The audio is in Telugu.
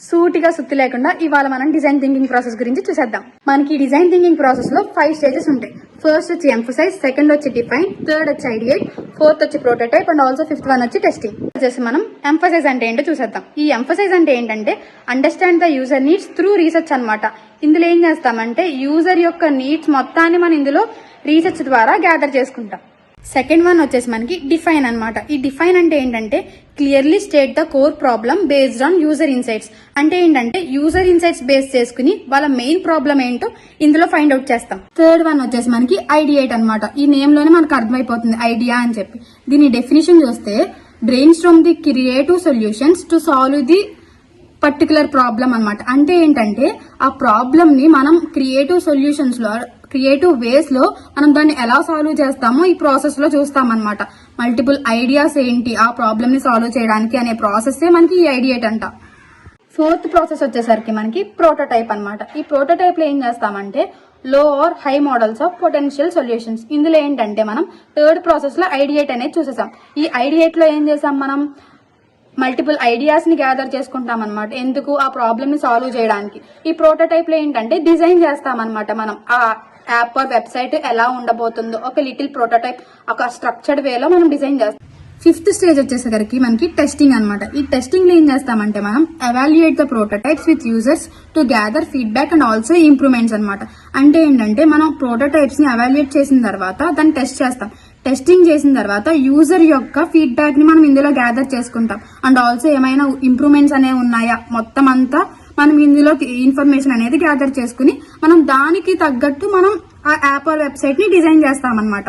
సూటిగా సుత్తి లేకుండా ఇవాళ మనం డిజైన్ థింకింగ్ ప్రాసెస్ గురించి చూసేద్దాం. మనకి డిజైన్ థింకింగ్ ప్రాసెస్ లో 5 స్టేజెస్ ఉంటాయి. ఫస్ట్ వచ్చి ఎంఫసైజ్, సెకండ్ వచ్చి డిఫైన్, థర్డ్ వచ్చి ఐడియేట్, ఫోర్త్ వచ్చి prototype and also fifth one వచ్చి టెస్టింగ్. వచ్చేసి మనం ఎంఫసైజ్ అంటే ఏంటో చూసేద్దాం. ఈ ఎంఫసైజ్ అంటే ఏంటంటే understand the user needs through research అన్నమాట. ఇందులో ఏం చేస్తామంటే యూజర్ యొక్క నీడ్స్ మొత్తాన్ని మనం ఇందులో రీసెర్చ్ ద్వారా గ్యాదర్ చేసుకుంటాం. సెకండ్ వన్ వచ్చేసి మనకి డిఫైన్ అన్నమాట. ఈ డిఫైన్ అంటే ఏంటంటే clearly state the core problem based on user insights. అంటే ఏంటంటే యూజర్ ఇన్సైట్స్ బేస్ చేసుకుని వాళ్ళ మెయిన్ ప్రాబ్లం ఏంటో ఇందులో ఫైండ్ అవుట్ చేస్తాం. థర్డ్ వన్ వచ్చేసి మనకి ఐడియేట్ అన్నమాట. ఈ నేమ్ లోనే మనకు అర్థమైపోతుంది ఐడియా అని చెప్పి. దీని డెఫినేషన్ చూస్తే brain storm the creative solutions to solve the particular problem అన్నమాట. అంటే ఏంటంటే ఆ ప్రాబ్లమ్ ని మనం క్రియేటివ్ వేస్ లో మనం దాన్ని ఎలా సాల్వ్ చేస్తామో ఈ ప్రాసెస్ లో చూస్తామన్నమాట. మల్టిపుల్ ఐడియాస్ ఏంటి ఆ ప్రాబ్లమ్ ని సాల్వ్ చేయడానికి అనే ప్రాసెస్ మనకి ఈ ఐడియేట్ అంట. ఫోర్త్ ప్రాసెస్ వచ్చేసరికి మనకి ప్రోటోటైప్ అన్నమాట. ఈ ప్రోటోటైప్ లో ఏం చేస్తామంటే లో ఆర్ హై మోడల్స్ ఆఫ్ పొటెన్షియల్ సొల్యూషన్స్. ఇందులో ఏంటంటే మనం థర్డ్ ప్రాసెస్ లో ఐడియేట్ అనేది చూసేసాం. ఈ ఐడియేట్ లో ఏం చేసాం, మనం మల్టిపుల్ ఐడియాస్ ని గ్యాదర్ చేసుకుంటాం అనమాట. ఎందుకు, ఆ ప్రాబ్లమ్ ని సాల్వ్ చేయడానికి. ఈ ప్రోటోటైప్ లో ఏంటంటే డిజైన్ చేస్తాం అనమాట. మనం ఆ యాప్ ఆర్ వెబ్సైట్ ఎలా ఉండబోతుందో ఒక లిటిల్ ప్రోటోటైప్ ఒక స్ట్రక్చర్డ్ వేలో మనం డిజైన్ చేస్తాం. ఫిఫ్త్ స్టేజ్ వచ్చేసరికి మనకి టెస్టింగ్ అన్నమాట. ఈ టెస్టింగ్ లో ఏం చేస్తామంటే మనం evaluate the prototypes with users to gather feedback and also improvements అన్నమాట. అంటే ఏంటంటే మనం ప్రోటోటైప్స్ ని ఎవాల్యుయేట్ చేసిన తర్వాత దాన్ని టెస్ట్ చేస్తాం. టెస్టింగ్ చేసిన తర్వాత యూజర్ యొక్క ఫీడ్బ్యాక్ ని మనం ఇందులో గ్యాదర్ చేసుకుంటాం. అండ్ ఆల్సో ఏమైనా ఇంప్రూవ్మెంట్స్ అనేవి ఉన్నాయా మొత్తం అంతా మనం ఇందులో ఇన్ఫర్మేషన్ అనేది గ్యాదర్ చేసుకుని మనం దానికి తగ్గట్టు మనం ఆ యాప్ ఆర్ వెబ్సైట్ ని డిజైన్ చేస్తాం అన్నమాట.